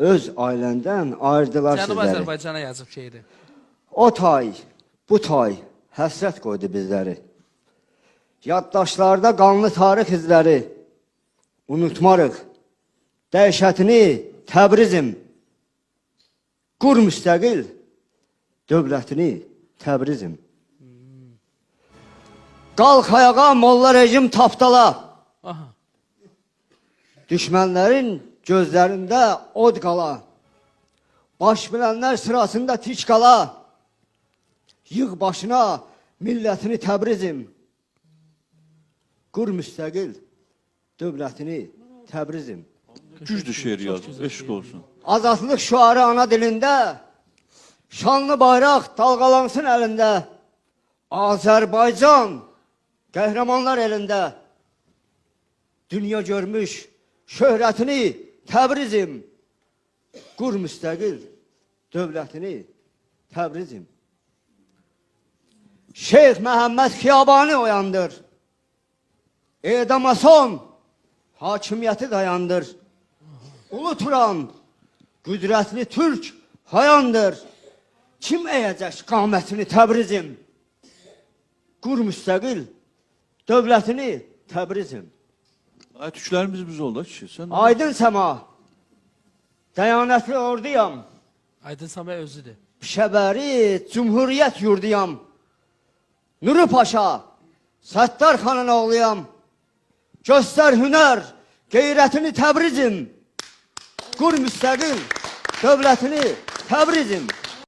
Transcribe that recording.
öz ailəndən ayırdılar Cənub sizləri. Azərbaycana yazıb şeiri. O tay, bu tay həsrət qoydu bizləri. Yaddaşlarda qanlı tarix izləri. Unutmarıq dəhşətini Təbrizim. Qur müstəqil dövlətini Təbrizim. Qalx ayağa molla rejim tapdala. Aha. Düşmənlərin gözlərində od qala. Baş bilənlər sırasında tik qala. Yığ başına millətini Təbrizim. Qur müstəqil dövlətini Təbrizim. Güclü şeir yazdı, eşq olsun. Azadlıq şüarı ana dilində, şanlı bayraq dalğalansın əlində. Azərbaycan qəhrəmanlar elində. Dünya görmüş şöhrətini Təbrizim. Qur müstəqil dövlətini Təbrizim. Şeyx Məhəmməd Xiyabani oyandır. Edama son hakimiyyəti dayandır. Ulu Turan qüdrətli Türk hayandır. Kim əyəcək qamətini Təbrizim? Qur müstəqil dövlətini Təbrizim. Ay, tüklərimiz biz oldu kişi. Sen Aydın səma, dəyanətli orduyam. Aydın Samay özüdür. Pişəbəri Cumhuriyyət yurduyam. Nuru Paşa, Səttar xanın oğluyam. Göstər hünər, qeyrətini Təbrizim. Qur müstəqil dövlətini Təbrizim.